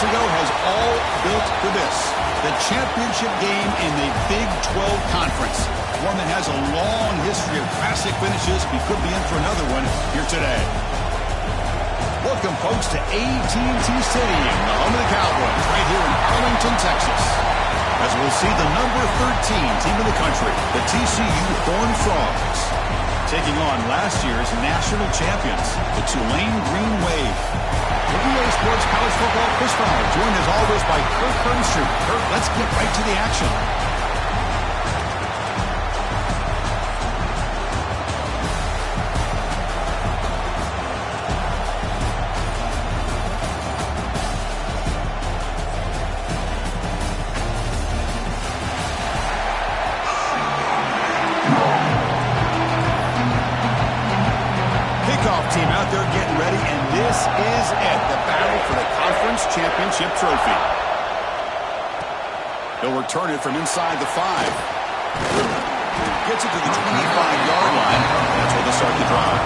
ago has all built for this. The championship game in the Big 12 Conference. One that has a long history of classic finishes. We could be in for another one here today. Welcome, folks, to AT&T Stadium, the home of the Cowboys, right here in Arlington, Texas. As we'll see the number 13 team in the country, the TCU Horned Frogs, taking on last year's national champions, the Tulane Green Wave. For EA Sports College Football, Chris Fowler, joined as always by Kirk Herbstreit. Kirk, let's get right to the action. Team out there getting ready, and this is it, the battle for the conference championship trophy. They'll return it from inside the 5. Gets it to the 25-yard line. That's where they'll start the drive.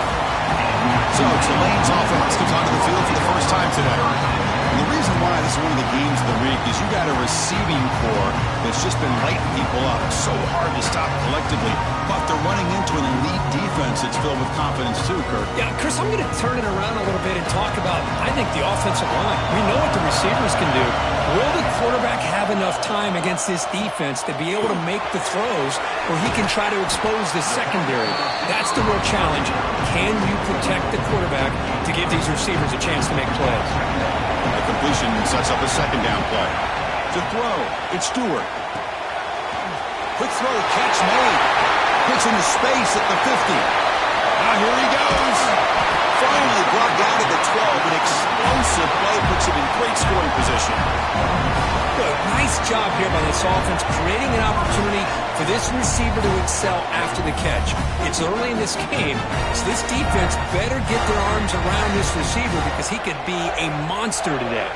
So Tulane's offense comes onto the field for the first time today. And the reason why this is one of the games of the week is you got a receiving core that's just been lighting people up. It's so hard to stop collectively, but they're running into an elite defense that's filled with confidence too, Kirk. Yeah, Chris, I'm going to turn it around a little bit and talk about, I think, the offensive line. We know what the receivers can do. Will the quarterback have enough time against this defense to be able to make the throws where he can try to expose the secondary? That's the real challenge. Can you protect the quarterback to give these receivers a chance to make plays? The completion sets up a second down play. To throw, it's Stewart. Quick throw, catch made. Gets into space at the 50. Now here he goes. Finally brought down at the 12. An explosive play puts him in great scoring position. Good. Nice job here by this offense, creating an opportunity for this receiver to excel after the catch. It's early in this game, so this defense better get their arms around this receiver because he could be a monster today.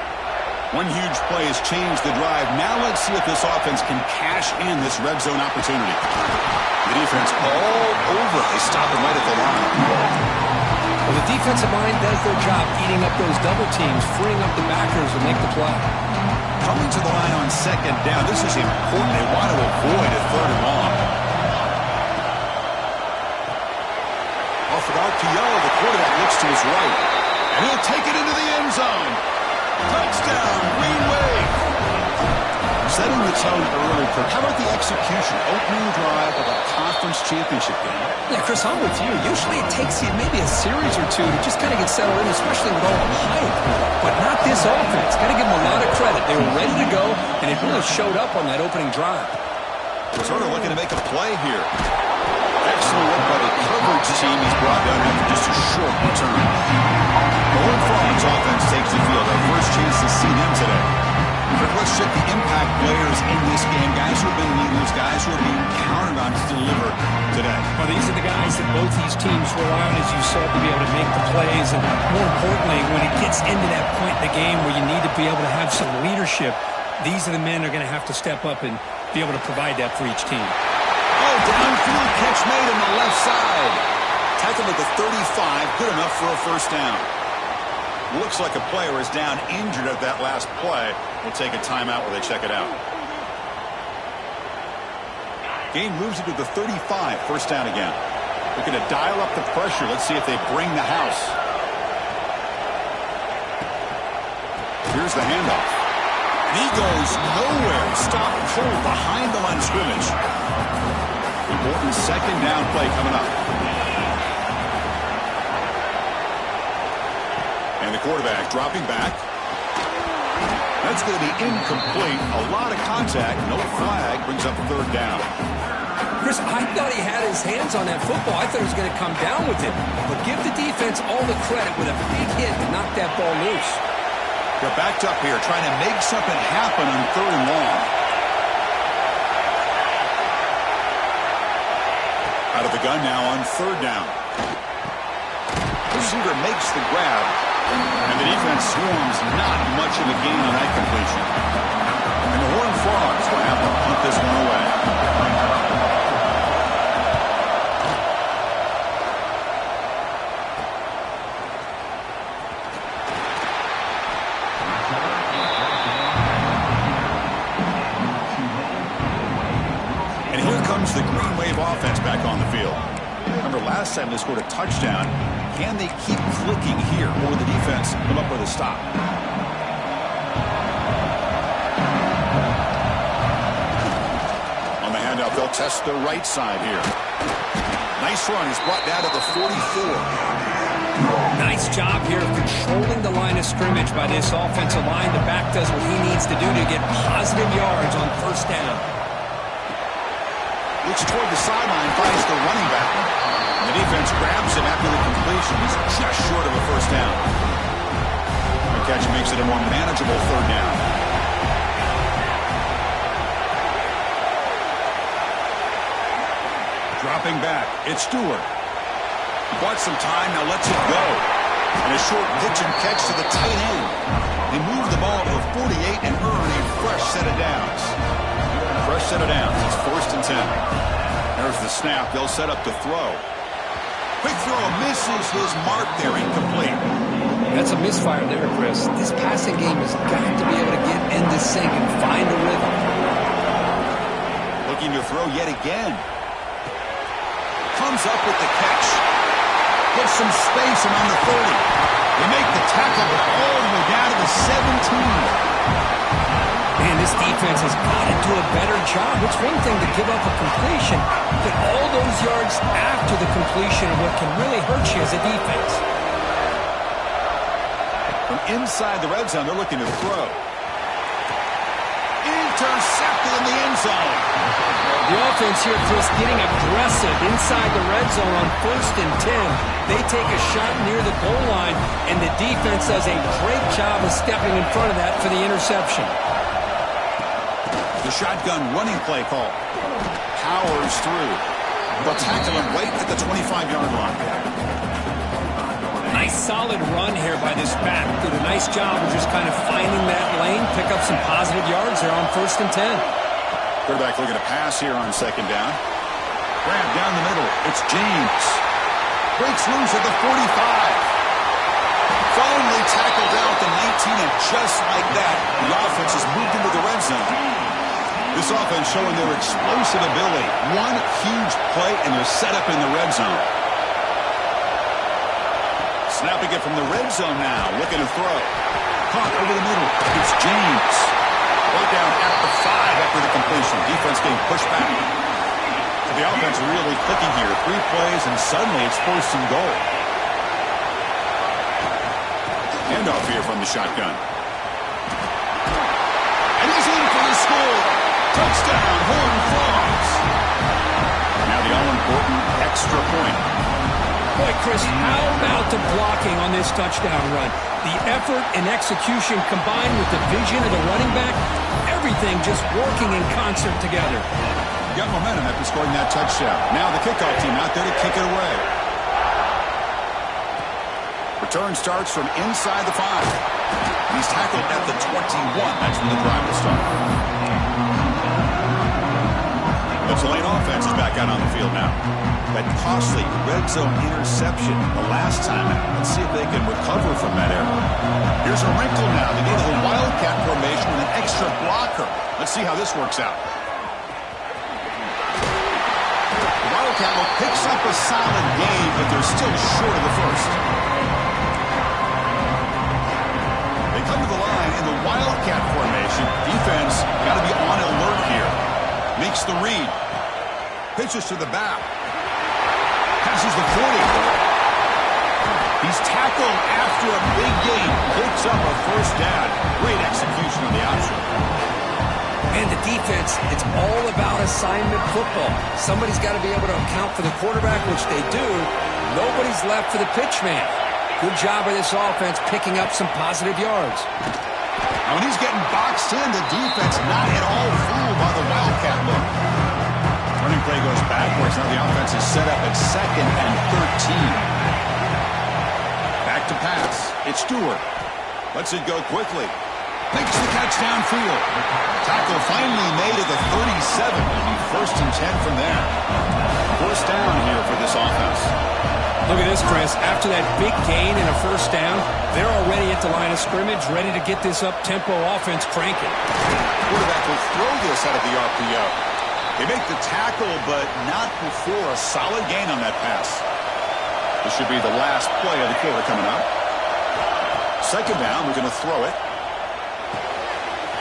One huge play has changed the drive. Now let's see if this offense can cash in this red zone opportunity. The defense all over. They stop him right at the line. Well, the defensive line does their job eating up those double teams, freeing up the backers to make the play. Coming to the line on second down. This is important. They want to avoid a third and long. Off of RPO, the quarterback looks to his right. And he'll take it into the end zone. Touchdown, Green Wave. Setting the tone early, Kirk. How about the execution? Opening drive of a conference championship game. Yeah, Chris, I'm with you. Usually it takes you maybe a series or two to just kind of get settled in, especially with all the hype. But not this offense. Got to give them a lot of credit. They were ready to go, and it really showed up on that opening drive. Sort of looking to make a play here. Excellent work by the coverage team. He's brought down after just a short return. The Horned Frogs offense takes the field. Our first chance to see them today. Let's check the impact players in this game. Guys who have been leaders, guys who are being counted on to deliver today. Well, these are the guys that both these teams rely on, as you said, to be able to make the plays. And more importantly, when it gets into that point in the game where you need to be able to have some leadership, these are the men that are going to have to step up and be able to provide that for each team. Oh, downfield catch made on the left side. Tackled at the 35, good enough for a first down. Looks like a player is down injured at that last play. We'll take a timeout while they check it out. Game moves it to the 35, first down again. Looking to dial up the pressure. Let's see if they bring the house. Here's the handoff. And he goes nowhere. Stop cold behind the line of scrimmage. Important second down play coming up. And the quarterback dropping back. That's going to be incomplete. A lot of contact. No flag. Brings up third down. Chris, I thought he had his hands on that football. I thought he was going to come down with it. But give the defense all the credit with a big hit to knock that ball loose. They're backed up here, trying to make something happen on third and long. Out of the gun now on third down. Receiver makes the grab, and the defense swarms. Not much of a gain on that completion. And the Horned Frogs will have to punt this one away. offense back on the field. Remember, last time they scored a touchdown. Can they keep clicking here, or will the defense come up with a stop? On the handout, they'll test the right side here. Nice run. He's brought down to the 44. Nice job here of controlling the line of scrimmage by this offensive line. The back does what he needs to do to get positive yards on first down. Looks toward the sideline, finds the running back. And the defense grabs him after the completion. He's just short of a first down. The catch makes it a more manageable third down. Dropping back, it's Stewart. He bought some time, now lets it go. And a short pitch and catch to the tight end. They move the ball to the 48 and earn a fresh set of downs. Fresh set of downs. It's 1st and 10. There's the snap. They'll set up to throw. Quick throw misses his mark there. Incomplete. That's a misfire there, Chris. This passing game has got to be able to get into sync and find a rhythm. Looking to throw yet again. Comes up with the catch. Gets some space around the 30. They make the tackle all the way down to the 17. Man, this defense has got to do a better job. It's one thing to give up a completion, but all those yards after the completion are what can really hurt you as a defense. From inside the red zone, they're looking to throw. Intercepted in the end zone. The offense here, Chris, getting aggressive inside the red zone on 1st and 10. They take a shot near the goal line, and the defense does a great job of stepping in front of that for the interception. The shotgun running play call. Powers through. They'll tackle him right at the 25-yard line. Nice solid run here by this back. Did a nice job of just kind of finding that lane, pick up some positive yards there on 1st and 10. Quarterback looking to pass here on 2nd down. Grab down the middle. It's James. Breaks loose at the 45. Finally tackled out at the 19, and just like that, the offense has moved into the red zone. This offense showing their explosive ability. One huge play, and they're set up in the red zone. Snapping it from the red zone now, looking to throw. Caught over the middle. It's James. Brought down at the 5 after the completion. Defense getting pushed back. The offense really clicking here. 3 plays, and suddenly it's 1st and goal. Handoff here from the shotgun. And he's in for the score. Touchdown, Horned Frogs. Now the all-important extra point. Boy, Chris, how about the blocking on this touchdown run? The effort and execution combined with the vision of the running back, everything just working in concert together. Got momentum after scoring that touchdown. Now the kickoff team out there to kick it away. Return starts from inside the 5. He's tackled at the 21. That's when the drive will start. The Tulane offense is back out on the field now. That costly red zone interception the last time out. Let's see if they can recover from that error. Here's a wrinkle now. They go to the Wildcat formation with an extra blocker. Let's see how this works out. The Wildcat picks up a solid gain, but they're still short of the first. They come to the line in the Wildcat formation. Defense got to be on alert here. Makes the read. Pitches to the back. Passes the 40. He's tackled after a big gain. Picks up a first down. Great execution on the option. And the defense, it's all about assignment football. Somebody's got to be able to account for the quarterback, which they do. Nobody's left for the pitch man. Good job by this offense picking up some positive yards. Now when he's getting boxed in, the defense not at all fooled by the Wildcat look. Running play goes backwards. Now the offense is set up at 2nd and 13. Back to pass. It's Stewart. Lets it go quickly. Makes the catch downfield. Tackle finally made at the 37. It'll be 1st and 10 from there. 1st down here for this offense. Look at this, Chris. After that big gain and a first down, they're already at the line of scrimmage, ready to get this up-tempo offense cranking. Quarterback will throw this out of the RPO. They make the tackle, but not before a solid gain on that pass. This should be the last play of the quarter coming up. Second down, we're going to throw it.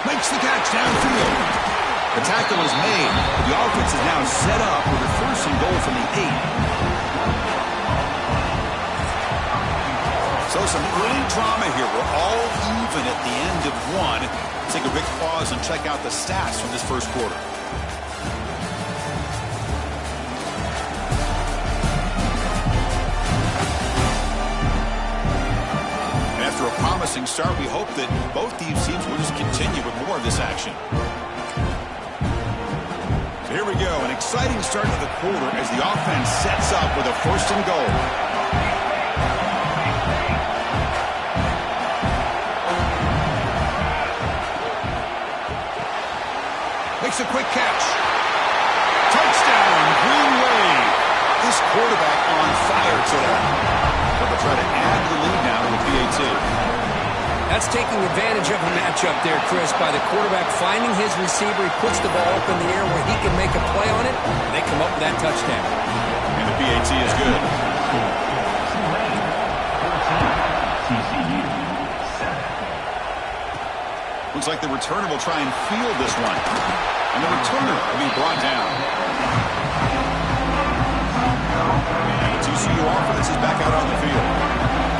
Makes the catch downfield. The tackle is made. The offense is now set up with a first and goal from the 8. So some early drama here. We're all even at the end of one. Let's take a quick pause and check out the stats from this first quarter. And after a promising start, we hope that both these teams will just continue with more of this action. So here we go. An exciting start to the quarter as the offense sets up with a first and goal. Makes a quick catch. Touchdown, Green Wave. This quarterback on fire today. They'll try to add to the lead now with BIG12. That's taking advantage of a matchup there, Chris, by the quarterback finding his receiver. He puts the ball up in the air where he can make a play on it, and they come up with that touchdown. And the BIG is good. TCU. Looks like the returner will try and field this one. And the returner will be brought down. And the TCU offense is back out on the field.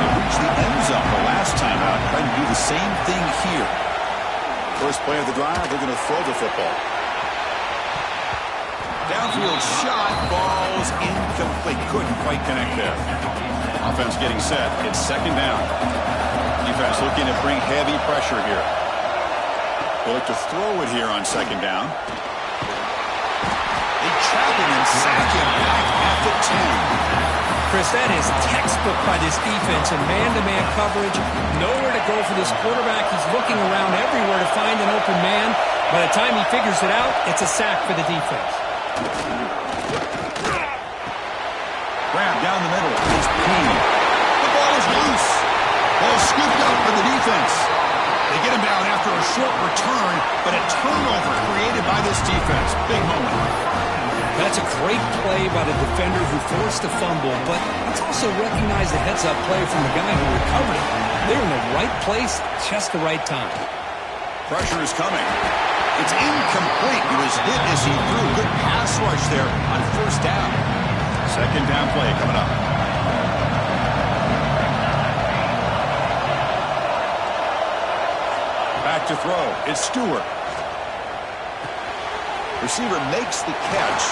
They reached the end zone the last time out, trying to do the same thing here. First play of the drive, they're going to throw the football. Downfield shot, ball's incomplete. Couldn't quite connect there. Offense getting set. It's second down. Defense looking to bring heavy pressure here. They look to throw it here on second down. They trap him and sack him back at the 10. Chris, that is textbook by this defense in man-to-man coverage. Nowhere to go for this quarterback. He's looking around everywhere to find an open man. By the time he figures it out, it's a sack for the defense. Grab down the middle. It's Payne. The ball is loose. Ball scooped up for the defense. They get him down after a short return, but a turnover created by this defense. Big moment. That's a great play by the defender who forced the fumble, but let's also recognize the heads-up play from the guy who recovered it. They're in the right place, just the right time. Pressure is coming. It's incomplete. He was hit as he threw a good pass rush there on first down. Second down play coming up. Back to throw. It's Stewart. Receiver makes the catch.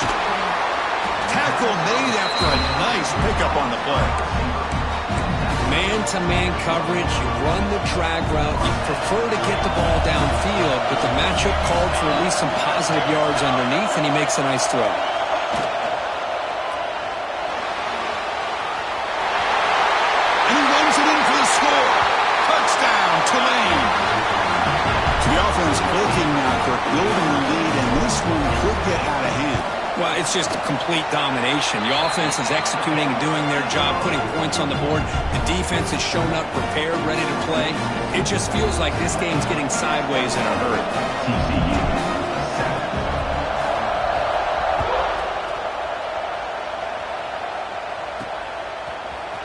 Tackle made after a nice pickup on the play. Man-to-man coverage, you run the drag route, you prefer to get the ball downfield, but the matchup called for at least some positive yards underneath, and he makes a nice throw. And he runs it in for the score. Touchdown, Tulane. So the offense clicking now, Kirk, building the lead, and this one could get out of hand. Well, it's just a complete domination. The offense is executing and doing their job, putting points on the board. The defense has shown up, prepared, ready to play. It just feels like this game's getting sideways in a hurry. TCU.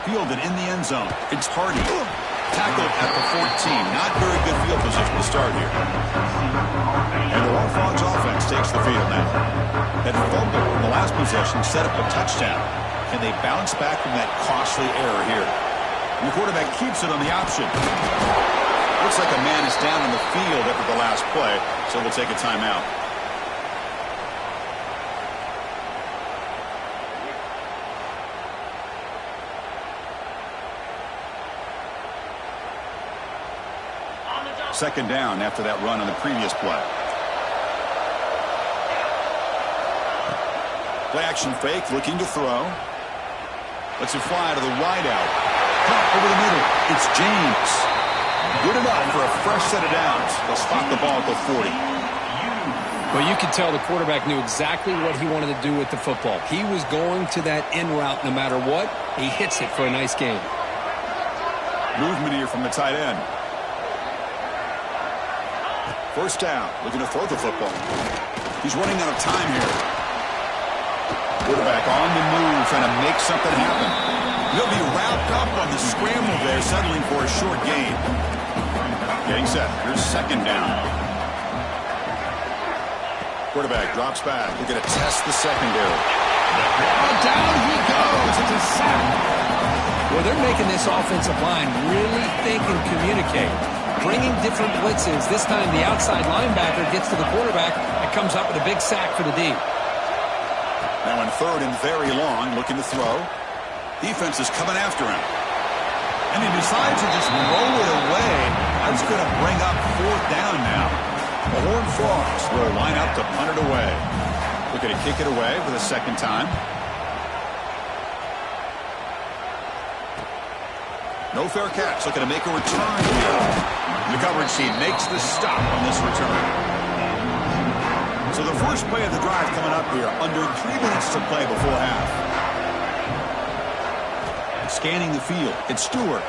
Fielded in the end zone. It's Hardy. Tackled at the 14. Not very good field position to start here. And the Warfogs offense takes the field now. That fumble in the last possession set up a touchdown. Can they bounce back from that costly error here? And the quarterback keeps it on the option. Looks like a man is down on the field after the last play, so they'll take a timeout. Second down after that run on the previous play. Play action fake, looking to throw. Lets it fly to the wide out. Caught over the middle. It's James. Good enough for a fresh set of downs. They'll spot the ball at the 40. Well, you could tell the quarterback knew exactly what he wanted to do with the football. He was going to that in route no matter what. He hits it for a nice gain. Movement here from the tight end. First down, looking to throw the football. He's running out of time here. Quarterback on the move, trying to make something happen. He'll be wrapped up on the scramble there, settling for a short gain. Getting set. Here's second down. Quarterback drops back. We're going to test the secondary. Oh, down he goes. It's a sack. Well, they're making this offensive line really think and communicate. Bringing different blitzes. This time the outside linebacker gets to the quarterback and comes up with a big sack for the D. Now in third and very long, looking to throw. Defense is coming after him. And he decides to just roll it away. That's going to bring up fourth down now. The Horned Frogs will line up to punt it away. We're going to kick it away for the second time. No fair catch. Looking to make a return here. The coverage team makes the stop on this return. So the first play of the drive coming up here. Under 3 minutes to play before half. Scanning the field. It's Stewart.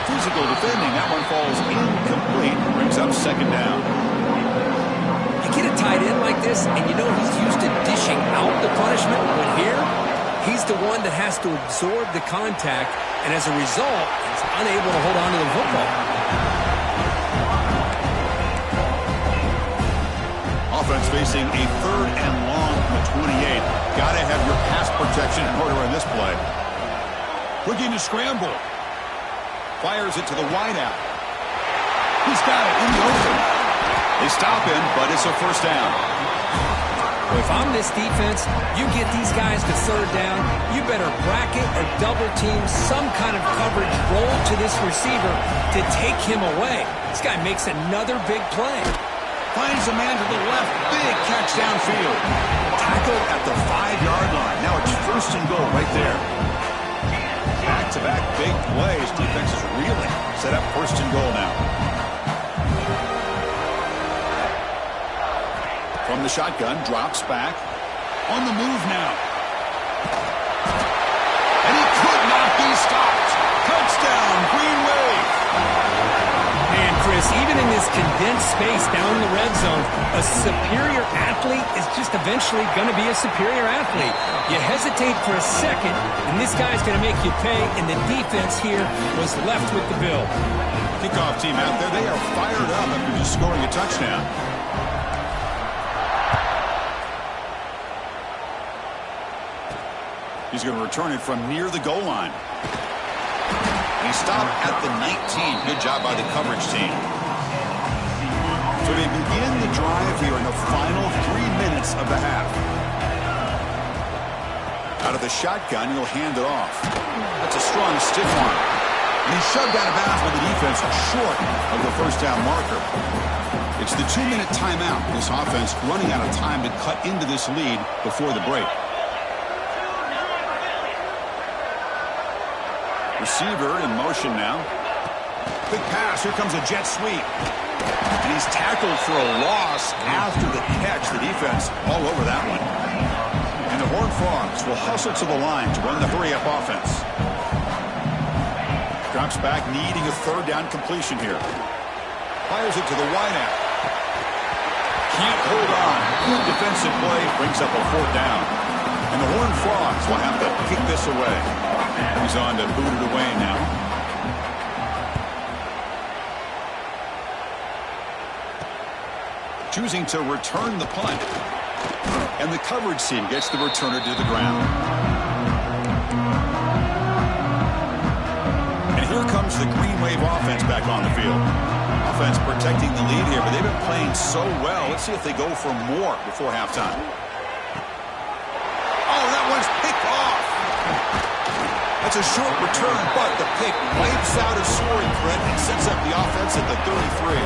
Physical defending. That one falls incomplete. Brings up second down. You get a tight end like this, and you know he's used to dishing out the punishment. But here, he's the one that has to absorb the contact, and as a result, he's unable to hold on to the football. Offense facing a third and long from the 28. Got to have your pass protection in order in this play. Looking to scramble. Fires it to the wideout. He's got it in the open. They stop him, but it's a first down. Well, if I'm this defense, you get these guys to third down, you better bracket or double team some kind of coverage roll to this receiver to take him away. This guy makes another big play. Finds a man to the left. Big catch downfield. Tackled at the 5-yard line. Now it's first and goal right there. Back-to-back big plays. Defense is reeling. Set up first and goal now. From the shotgun, drops back. On the move now. And he could not be stopped. Touchdown, Green Wave. And Chris, even in this condensed space down in the red zone, a superior athlete is just eventually going to be a superior athlete. You hesitate for a second, and this guy's going to make you pay, and the defense here was left with the bill. Kickoff team out there, they are fired up after just scoring a touchdown. He's going to return it from near the goal line. He stopped at the 19. Good job by the coverage team. So they begin the drive here in the final 3 minutes of the half. Out of the shotgun, he'll hand it off. That's a strong stiff arm. And he's shoved out of bounds by the defense short of the first down marker. It's the 2-minute timeout. This offense running out of time to cut into this lead before the break. Receiver in motion now. Big pass. Here comes a jet sweep. And he's tackled for a loss after the catch. The defense all over that one. And the Horned Frogs will hustle to the line to run the hurry-up offense. Drops back, needing a third down completion here. Fires it to the wideout. Can't hold on. Good defensive play. Brings up a fourth down. And the Horned Frogs will have to kick this away. He's on to boot it away now. Choosing to return the punt. And the coverage team gets the returner to the ground. And here comes the Green Wave offense back on the field. Offense protecting the lead here, but they've been playing so well. Let's see if they go for more before halftime. Oh, that one's picked off. That's a short return, but the pick wipes out a scoring threat and sets up the offense at the 33.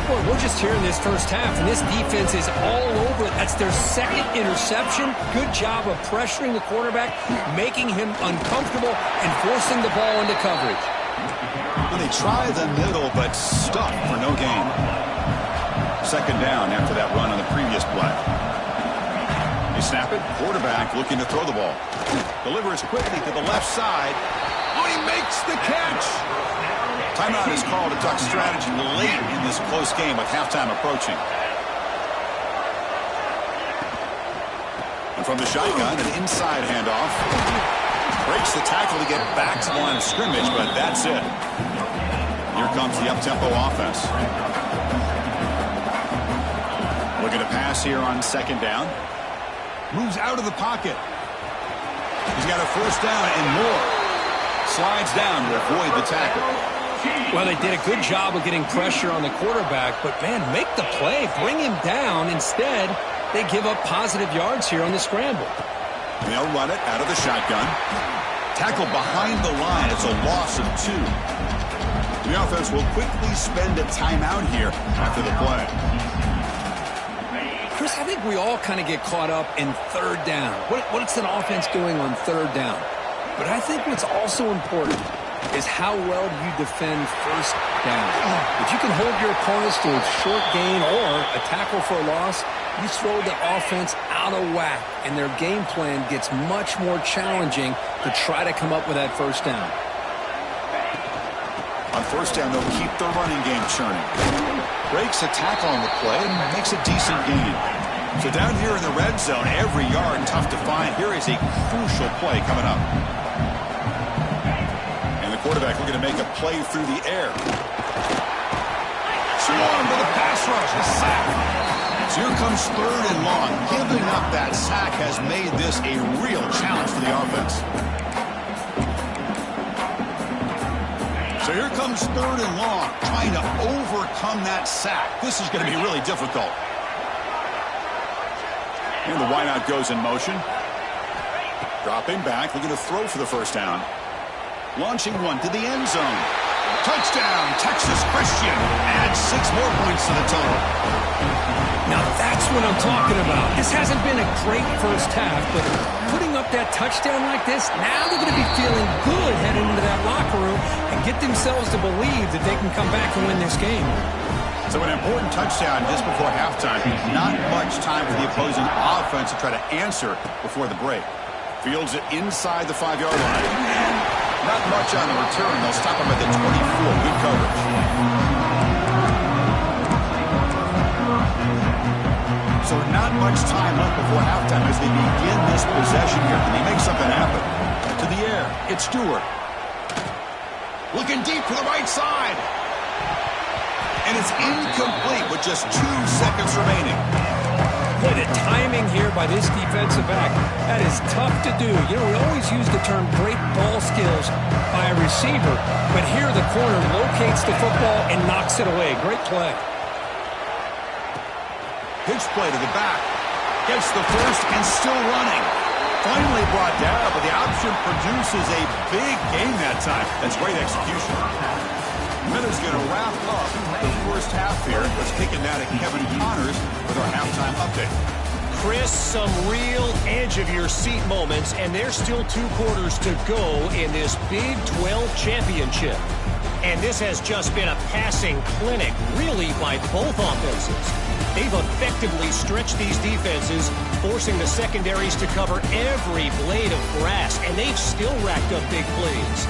Boy, we're just here in this first half, and this defense is all over it. That's their second interception. Good job of pressuring the quarterback, making him uncomfortable, and forcing the ball into coverage. Well, they try the middle, but stuck for no gain. Second down after that run on the previous play. They snap it. Quarterback looking to throw the ball. Delivers quickly to the left side. Oh, he makes the catch. Timeout is called to talk strategy late in this close game with halftime approaching. from the shotgun, an inside handoff. Breaks the tackle to get back to the line of scrimmage, but that's it. Here comes the up-tempo offense. Looking to pass here on second down. Moves out of the pocket. He's got a first down and more. Slides down to avoid the tackle. Well, they did a good job of getting pressure on the quarterback, but, man, make the play. Bring him down. Instead, they give up positive yards here on the scramble. And they'll run it out of the shotgun. Tackle behind the line. It's a loss of 2. The offense will quickly spend a timeout here after the play. Chris, I think we all kind of get caught up in third down. What's an offense doing on third down? But I think what's also important is how well you defend first down. If you can hold your opponents to a short gain or a tackle for a loss, you throw the offense out of whack, and their game plan gets much more challenging to try to come up with that first down. On first down, they'll keep the running game churning. Breaks a tackle on the play and makes a decent gain. So down here in the red zone, every yard tough to find. Here is a crucial play coming up. And the quarterback looking to make a play through the air. Swarmed with a pass rush, a sack. So here comes third and long. Giving up that sack has made this a real challenge for the offense. So here comes third and long, trying to overcome that sack. This is going to be really difficult. And the wideout goes in motion. Dropping back, looking to throw for the first down. Launching one to the end zone. Touchdown, Texas Christian. Adds 6 more points to the total. Now that's what I'm talking about. This hasn't been a great first half, but putting up that touchdown like this, now they're going to be feeling good heading into that locker room and get themselves to believe that they can come back and win this game. So an important touchdown just before halftime. Not much time for the opposing offense to try to answer before the break. Fields it inside the 5-yard line. Not much on the return. They'll stop him at the 24. Good coverage. So not much time left before halftime as they begin this possession here. Can they make something happen? To the air. It's Stewart. Looking deep for the right side. And it's incomplete with just 2 seconds remaining. Boy, the timing here by this defensive back, that is tough to do. You know, we always use the term great ball skills by a receiver, but here the corner locates the football and knocks it away. Great play. Pitch play to the back. Gets the first and still running. Finally brought down, but the option produces a big gain that time. That's great execution. Miller's going to wrap up the first half here. Let's kick it now to Kevin Connors with our halftime update. Chris, some real edge-of-your-seat moments, and there's still 2 quarters to go in this Big 12 championship. And this has just been a passing clinic, really, by both offenses. They've effectively stretched these defenses, forcing the secondaries to cover every blade of grass, and they've still racked up big plays.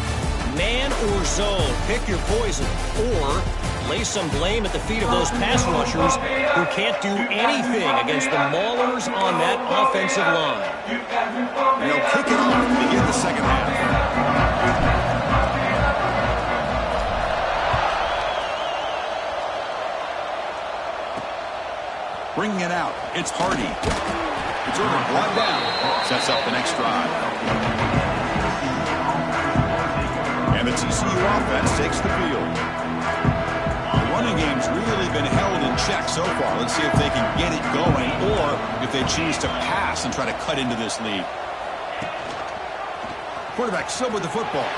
Man or zone, pick your poison, or lay some blame at the feet of those pass rushers who can't do anything against the maulers on that offensive line. And they'll kick it off to begin the second half. Bringing it out, it's Hardy. It's over, brought down. Sets up the next drive. And the TCU offense takes the field. The running game's really been held in check so far. Let's see if they can get it going or if they choose to pass and try to cut into this lead. Quarterback still with the football.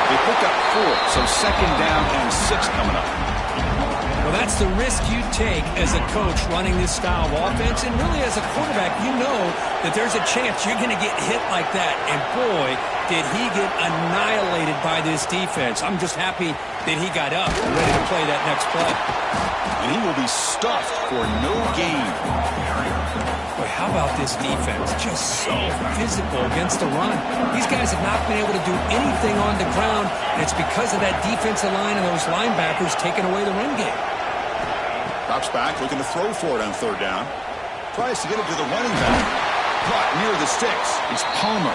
They pick up 4, so second down and 6 coming up. Well, that's the risk you take as a coach running this style of offense. And really, as a quarterback, you know that there's a chance you're going to get hit like that. And boy, did he get annihilated by this defense. I'm just happy that he got up and ready to play that next play. And he will be stuffed for no gain. Boy, how about this defense? Just so physical against the run. These guys have not been able to do anything on the ground, and it's because of that defensive line and those linebackers taking away the run game. Drops back, looking to throw for it on third down. tries to get it to the running back. Caught near the sticks. It's Palmer.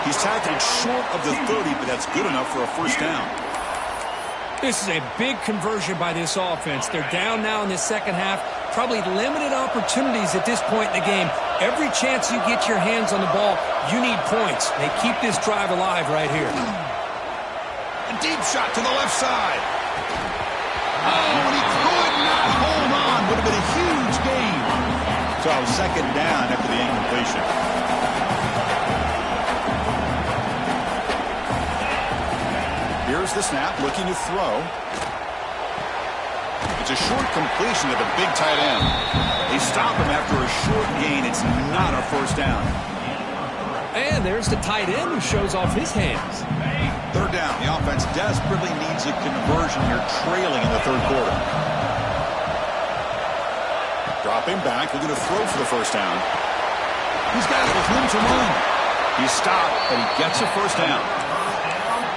He's tackled short of the 30, but that's good enough for a first down. This is a big conversion by this offense. They're down now in the second half. Probably limited opportunities at this point in the game. Every chance you get your hands on the ball, you need points. They keep this drive alive right here. A deep shot to the left side. Oh, and he could not hold on. Would have been a huge gain. So second down after the incompletion. Here's the snap, looking to throw. It's a short completion to the big tight end. They stop him after a short gain. It's not a first down. And there's the tight end who shows off his hands. Third down. The offense desperately needs a conversion here, trailing in the third quarter. Dropping back, looking to throw for the first down. He's got it with room to run. He's stopped, but he gets a first down.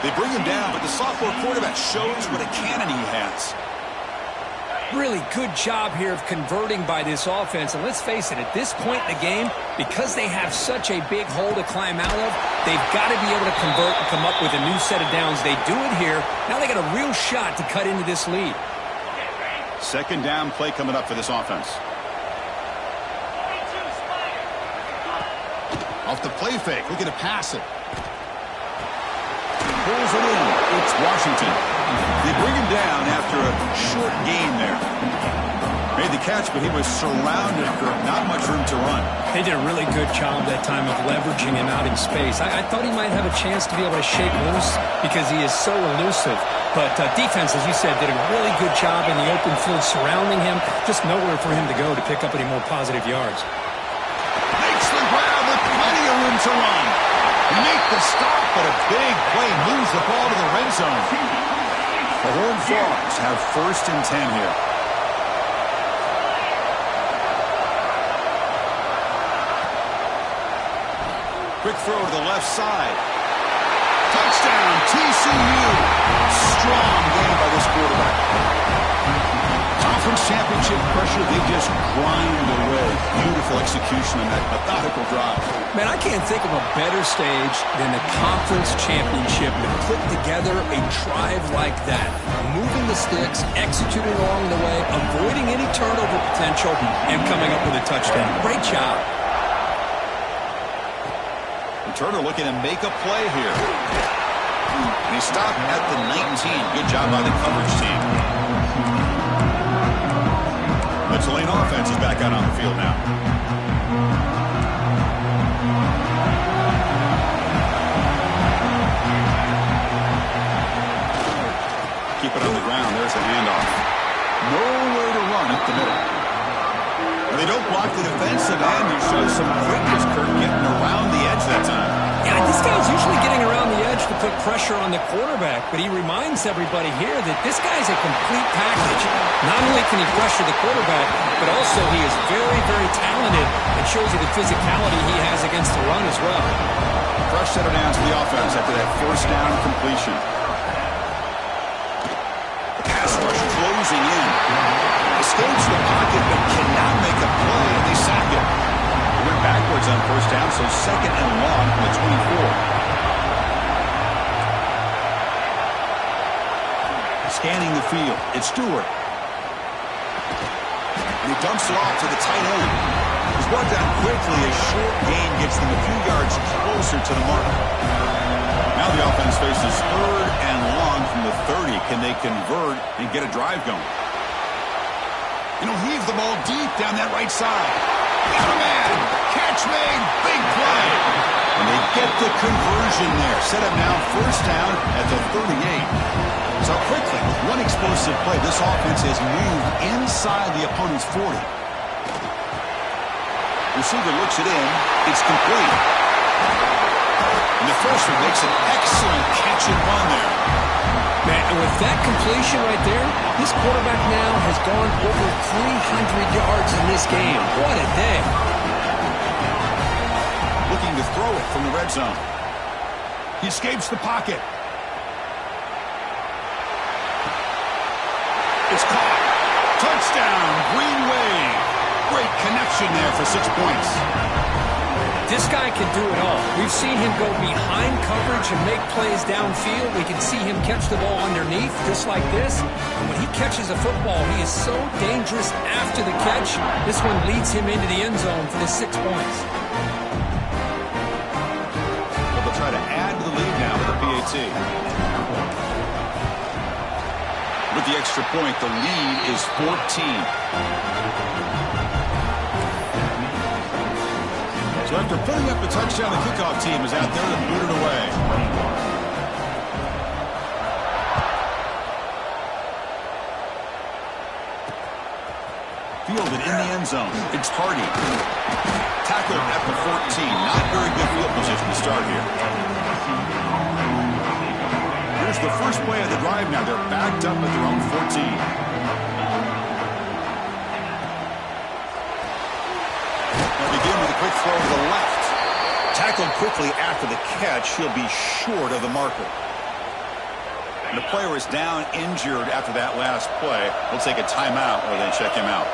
They bring him down, but the sophomore quarterback shows what a cannon he has. Really good job here of converting by this offense. And let's face it, at this point in the game, because they have such a big hole to climb out of, they've got to be able to convert and come up with a new set of downs. They do it here. Now they got a real shot to cut into this lead. Second down play coming up for this offense. Off the play fake, looking to pass it. Pulls it in. It's Washington. They bring him down after a short gain there. Made the catch, but he was surrounded for not much room to run. They did a really good job that time of leveraging him out in space. I thought he might have a chance to be able to shake loose because he is so elusive. But defense, as you said, did a really good job in the open field surrounding him. Just nowhere for him to go to pick up any more positive yards. Makes the grab with plenty of room to run. Make the stop, but a big play moves the ball to the red zone. The Horned Frogs have first and 10 here. Quick throw to the left side. Touchdown, TCU. Strong game by this quarterback. Conference championship pressure, they just grind away. Beautiful execution on that methodical drive. Man, I can't think of a better stage than the conference championship to put together a drive like that. Moving the sticks, executing along the way, avoiding any turnover potential, and coming up with a touchdown. Great job. Turner looking to make a play here. And he stopped at the 19. Good job by the coverage team. The Tulane offense is back out on the field now. Keep it on the ground. There's the handoff. Nowhere to run up the middle. They don't block the defensive end. He shows some quickness, Kirk, getting around the edge that time. Yeah, this guy's usually getting around the edge to put pressure on the quarterback, but he reminds everybody here that this guy's a complete package. Not only can he pressure the quarterback, but also he is very, very talented and shows you the physicality he has against the run as well. Fresh set of downs for the offense after that first down completion. Pass rush closing in. Escapes the pocket, but cannot make a play, and they sack it. They went backwards on first down, so second and long from the 24. Scanning the field, it's Stewart. And he dumps it off to the tight end. He's brought down quickly. A short gain gets them a few yards closer to the mark. Now the offense faces third and long from the 30. Can they convert and get a drive going? And he'll heave the ball deep down that right side. Got a man. Catch made. Big play. And they get the conversion there. Set up now first down at the 38. So quickly, with one explosive play, this offense has moved inside the opponent's 40. Receiver looks it in. It's complete. And the freshman makes an excellent catch and run there. Man, and with that completion right there, this quarterback now has gone over 300 yards in this game. What a day. Looking to throw it from the red zone. He escapes the pocket. It's caught. Touchdown, Green Wave. Great connection connection there for 6 points. This guy can do it all. We've seen him go behind coverage and make plays downfield. We can see him catch the ball underneath, just like this. And when he catches a football, he is so dangerous after the catch. This one leads him into the end zone for the 6 points. They'll try to add to the lead now with a PAT. With the extra point, the lead is 14. So after putting up a touchdown, the kickoff team is out there to boot it away. Fielded in the end zone. It's Hardy. Tackled at the 14. Not very good field position to start here. Here's the first play of the drive now. They're backed up at their own 14. Begin with a quick throw to the left. Tackled quickly after the catch. He'll be short of the marker. And the player is down injured after that last play. We'll take a timeout or then check him out.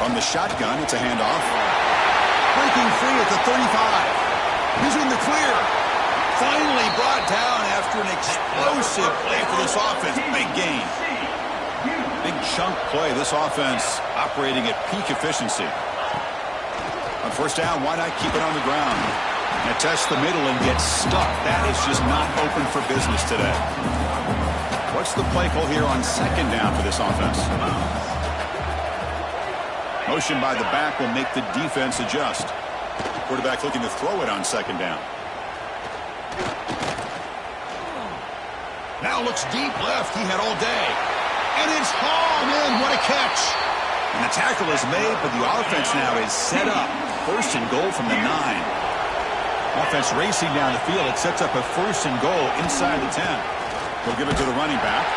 From the shotgun, it's a handoff. Breaking free at the 35. He's in the clear. Finally brought down after an explosive play for this offense. Big gain. Big chunk play. This offense operating at peak efficiency. On first down, why not keep it on the ground? And test the middle and get stuck. That is just not open for business today. What's the play call here on second down for this offense? Motion by the back will make the defense adjust. Quarterback looking to throw it on second down. Now looks deep left. He had all day. And it's hauled in. What a catch. And the tackle is made, but the offense now is set up. First and goal from the 9. Offense racing down the field. It sets up a first and goal inside the 10. They'll give it to the running back.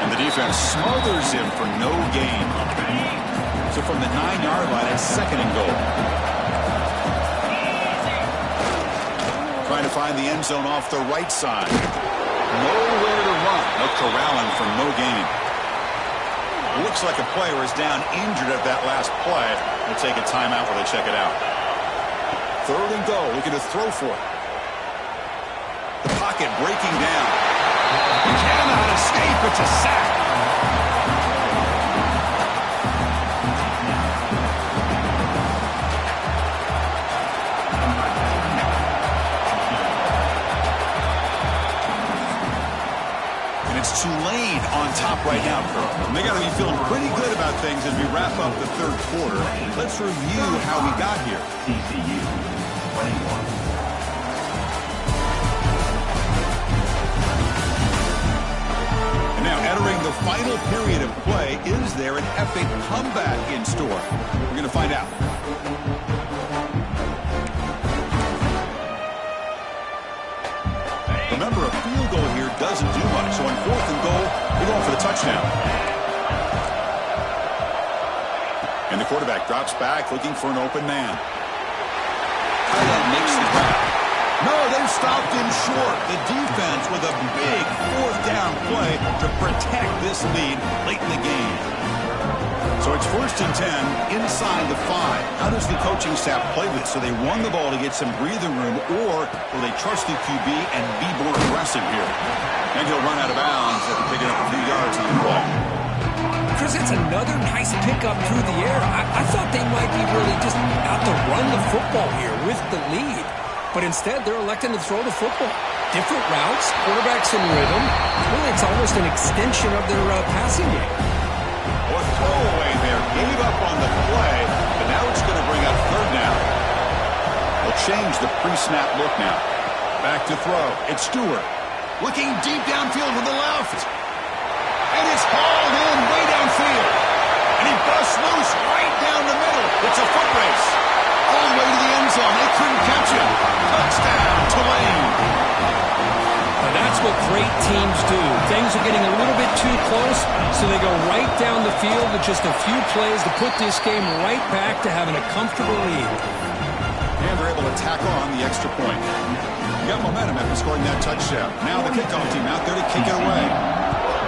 And the defense smothers him for no gain. So from the 9-yard line, it's second and goal. Trying to find the end zone off the right side. Nowhere to run. They'll corral him for no gain. Looks like a player is down injured at that last play. We'll take a timeout while they check it out. Third and goal. Looking to throw for it. The pocket breaking down. He cannot escape. It's a sack. It's Tulane on top right now, Kurt. And they got to be feeling pretty good about things as we wrap up the third quarter. Let's review how we got here. TCU 21. And now entering the final period of play, is there an epic comeback in store? We're going to find out. Remember, a field goal here doesn't do much. So on fourth and goal, we're going for the touchdown. And the quarterback drops back, looking for an open man. Highland makes the grab. No, they've stopped him short. The defense with a big fourth down play to protect this lead late in the game. So it's first and 10 inside the 5. How does the coaching staff play this? So they run the ball to get some breathing room, or will they trust the QB and be more aggressive here? And he'll run out of bounds after picking up a few yards on the play. Chris, it's another nice pickup through the air. I thought they might be really just out to run the football here with the lead. But instead, they're electing to throw the football. Different routes, quarterbacks in rhythm. Really, it's almost an extension of their passing game. Well, throwaway there. Gave up on the play, but now it's going to bring up third down. They'll change the pre-snap look now. Back to throw. It's Stewart. Looking deep downfield to the left. And it's hauled in way downfield. And he busts loose right down the middle. It's a foot race. All the way to the end zone. They couldn't catch him. Touchdown, Tulane. And that's what great teams do. Things are getting a little bit too close, so they go right down the field with just a few plays to put this game right back to having a comfortable lead. And they're able to tackle on the extra point. You got momentum after scoring that touchdown. Now the kickoff team out there to kick it away.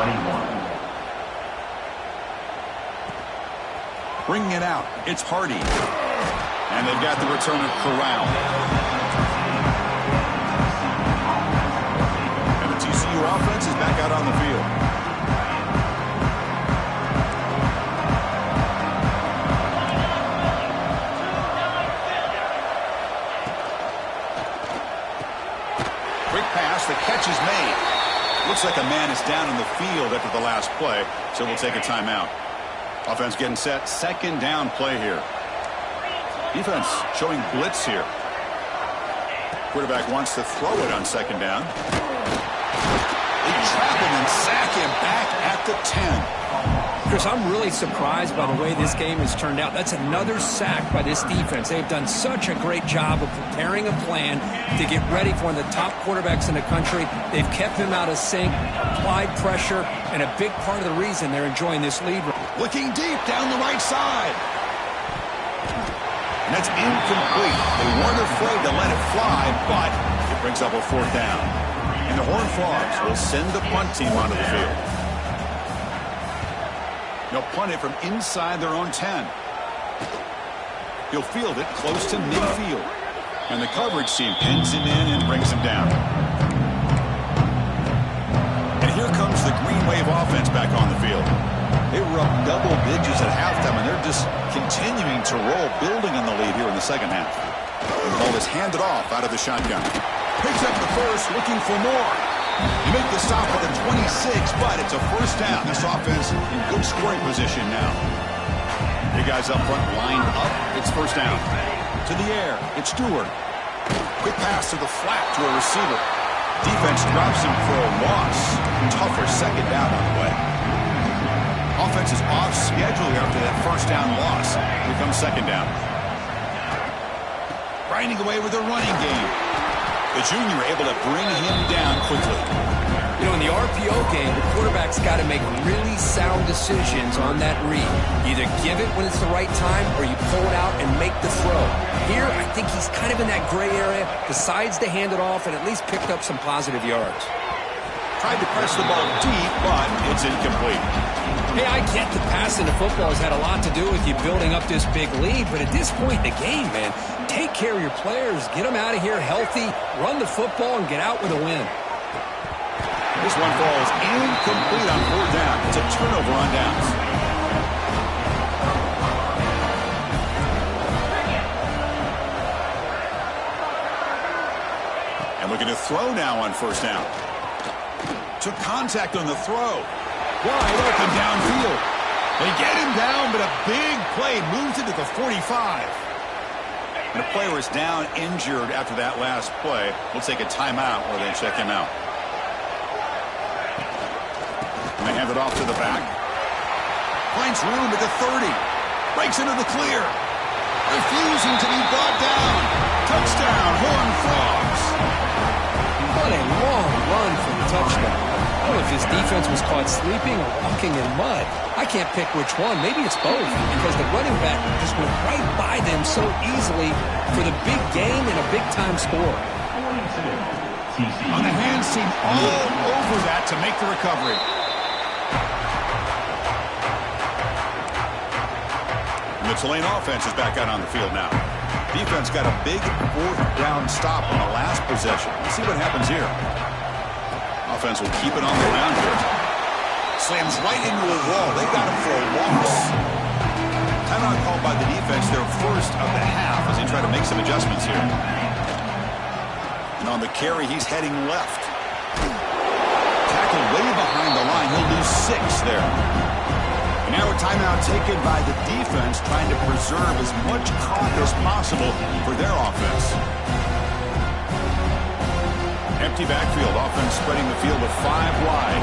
21. Bringing it out, it's Hardy. And they've got the returner corralled. And the TCU offense is back out on the field. Quick pass, the catch is made. Looks like a man is down in the field after the last play, so we'll take a timeout. Offense getting set, second down play here. Defense showing blitz here. Quarterback wants to throw it on second down. They trap him and sack him back at the 10. Chris, I'm really surprised by the way this game has turned out. That's another sack by this defense. They've done such a great job of preparing a plan to get ready for one of the top quarterbacks in the country. They've kept him out of sync, applied pressure, and a big part of the reason they're enjoying this lead. Looking deep down the right side. And that's incomplete. They weren't afraid to let it fly, but it brings up a fourth down. And the Horned Frogs will send the punt team onto the field. They'll punt it from inside their own 10. He'll field it close to midfield. And the coverage team pins him in and brings him down. And here comes the Green Wave offense back on the field. They were up double digits at halftime, and they're just continuing to roll, building on the lead here in the second half. And the ball is handed off out of the shotgun. Picks up the first, looking for more. You make the stop at the 26, but it's a first down. This offense in good scoring position now. Big guys up front lined up. It's first down. To the air, it's Stewart. Quick pass to the flat to a receiver. Defense drops him for a loss. Tougher second down on the way. Offense is off schedule after that first down loss. Here comes second down. Grinding away with a running game. The junior able to bring him down quickly. You know, in the RPO game, the quarterback's got to make really sound decisions on that read. Either give it when it's the right time or you pull it out and make the throw. Here, I think he's kind of in that gray area, decides to hand it off and at least picked up some positive yards. Tried to press the ball deep, but it's incomplete. Hey, I get the passing the football has had a lot to do with you building up this big lead, but at this point in the game, man, take care of your players, get them out of here healthy, run the football, and get out with a win. This one falls incomplete on fourth down. It's a turnover on downs. And looking to throw now on first down. Took contact on the throw. Wide open downfield. They get him down, but a big play moves it to the 45. And the player is down injured after that last play. We'll take a timeout where they check him out. And they hand it off to the back. Finds room at the 30. Breaks into the clear. Refusing to be brought down. Touchdown, Horned Frogs. What a long run for the touchdown. I don't know if his defense was caught sleeping or walking in mud. I can't pick which one. Maybe it's both because the running back just went right by them so easily for the big game and a big-time score. On the hands team all over that to make the recovery. And the Tulane offense is back out on the field now. Defense got a big fourth down stop on the last possession. Let's see what happens here. Offense will keep it on the ground here. Slams right into a wall. They got him for a loss. Timeout called by the defense, their first of the half as they try to make some adjustments here. And on the carry, he's heading left. Tackle way behind the line. He'll lose 6 there. And now a timeout taken by the defense, trying to preserve as much clock as possible for their offense. Empty backfield, offense spreading the field with 5 wide.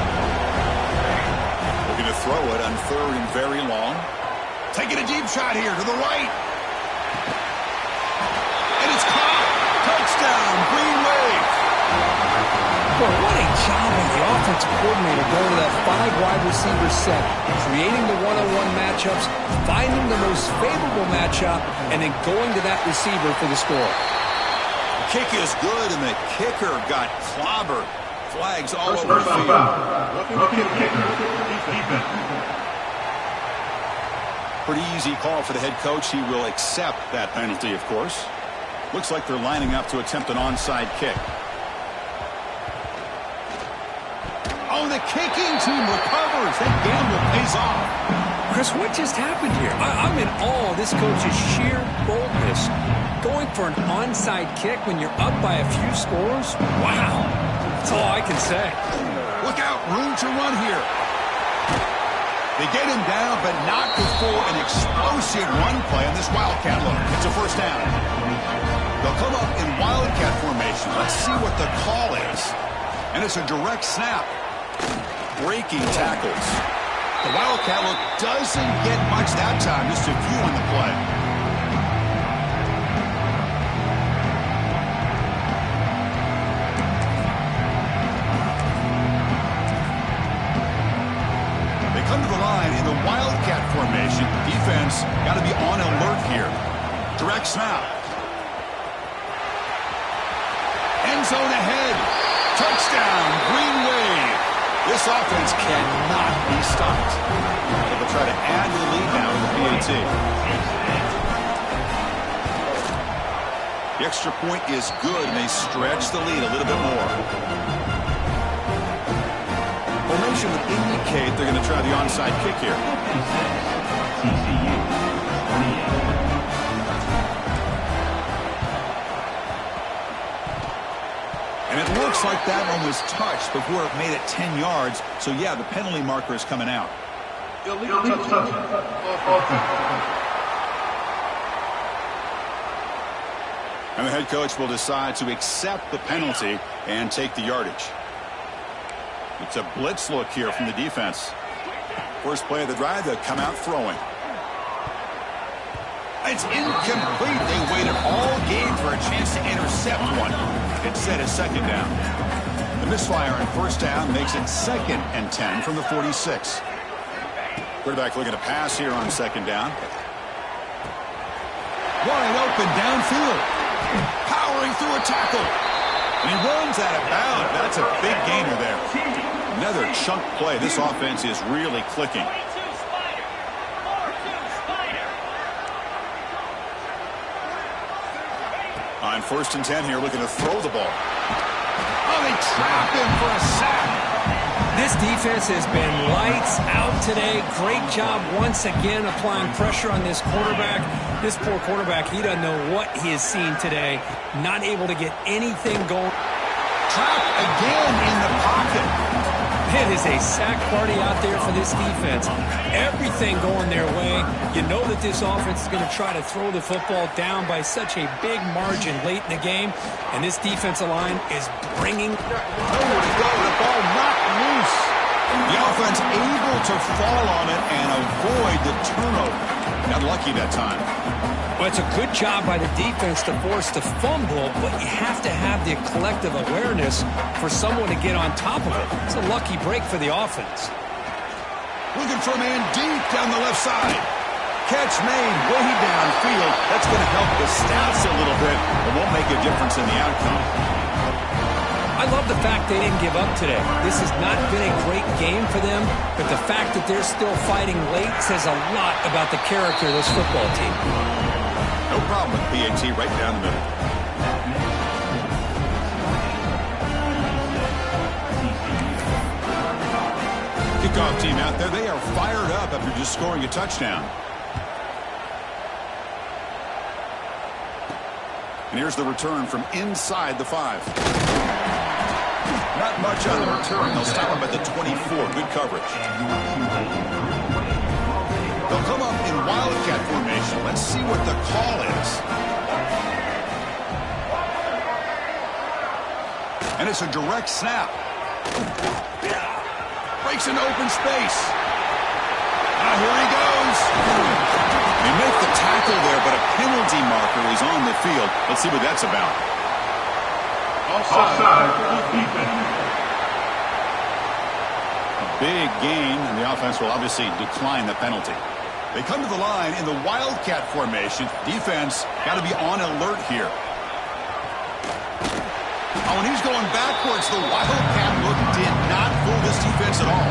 Looking to throw it on third and very long. Taking a deep shot here to the right. And it's caught. Touchdown, Green Wave. Boy, what a job by the offensive coordinator going to that 5 wide receiver set, creating the one-on-one matchups, finding the most favorable matchup, and then going to that receiver for the score. Kick is good, and the kicker got clobbered. Flags all over the field. Pretty easy call for the head coach. He will accept that penalty, of course. Looks like they're lining up to attempt an onside kick. Oh, the kicking team recovers. That gamble pays off. Chris, what just happened here? I'm in awe of this coach's sheer boldness. Going for an onside kick when you're up by a few scores? Wow. That's all I can say. Look out. Room to run here. They get him down, but not before an explosive run play on this Wildcat look. It's a first down. They'll come up in Wildcat formation. Let's see what the call is. And it's a direct snap. Breaking tackles. The Wildcat look doesn't get much that time. Just a few on the play. They come to the line in the Wildcat formation. Defense got to be on alert here. Direct snap. End zone ahead. Touchdown, Green Wave. This offense cannot be stopped. They will try to add to the lead now with the PAT. The extra point is good, and they stretch the lead a little bit more. Formation would indicate they're going to try the onside kick here. TCU, 28. And it looks like that one was touched before it made it 10 yards. So, yeah, the penalty marker is coming out. And the head coach will decide to accept the penalty and take the yardage. It's a blitz look here from the defense. First play of the drive, they'll come out throwing. It's incomplete. They waited all game for a chance to intercept one. Instead, a second down. The misfire on first down makes it 2nd and 10 from the 46. Quarterback looking to pass here on second down. Wide open downfield. Powering through a tackle. And he runs out of bounds. That's a big gainer there. Another chunk play. This offense is really clicking. On 1st and 10 here, looking to throw the ball. Oh, they trap him for a sack. This defense has been lights out today. Great job once again applying pressure on this quarterback. This poor quarterback, he doesn't know what he has seen today. Not able to get anything going. Trapped again in the pocket. It is a sack party out there for this defense. Everything going their way. You know that this offense is going to try to throw the football down by such a big margin late in the game. And this defensive line is bringing nowhere to go. The ball knocked loose. The offense able to fall on it and avoid the turnover. Got lucky that time. Well, it's a good job by the defense to force the fumble, but you have to have the collective awareness for someone to get on top of it. It's a lucky break for the offense. Looking for a man deep down the left side. Catch made way downfield. That's going to help the stats a little bit, but won't make a difference in the outcome. I love the fact they didn't give up today. This has not been a great game for them, but the fact that they're still fighting late says a lot about the character of this football team. No problem with PAT right down the middle. Kickoff team out there. They are fired up after just scoring a touchdown. And here's the return from inside the 5. Not much on the return. They'll stop him at the 24. Good coverage. They'll come up in Wildcat formation. Let's see what the call is. And it's a direct snap. Breaks into open space. Now here he goes. They make the tackle there, but a penalty marker is on the field. Let's see what that's about. Offside. Big gain, and the offense will obviously decline the penalty. They come to the line in the Wildcat formation. Defense got to be on alert here. Oh, and he's going backwards. The Wildcat look did not fool this defense at all.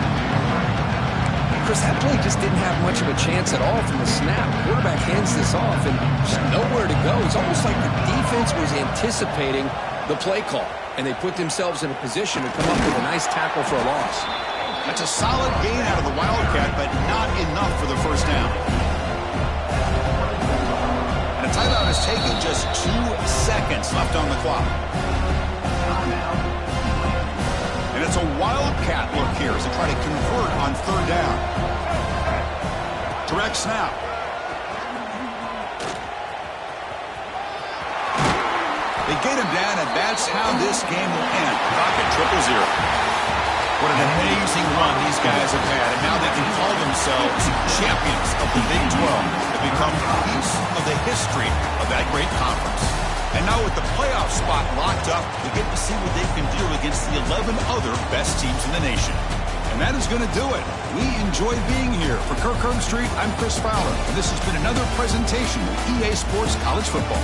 Chris, that play just didn't have much of a chance at all from the snap. Quarterback hands this off and just nowhere to go. It's almost like the defense was anticipating the play call, and they put themselves in a position to come up with a nice tackle for a loss. That's a solid gain out of the Wildcat, but not enough for the first down. And a timeout is taken, just 2 seconds left on the clock. And it's a Wildcat look here as they try to convert on third down. Direct snap. They get him down, and that's how this game will end. Clock at 0-0. What an amazing run these guys have had, and now they can call themselves champions of the Big 12. They become a piece of the history of that great conference. And now with the playoff spot locked up, we get to see what they can do against the 11 other best teams in the nation. And that is going to do it. We enjoy being here. For Kirk Street, I'm Chris Fowler, and this has been another presentation of EA Sports College Football.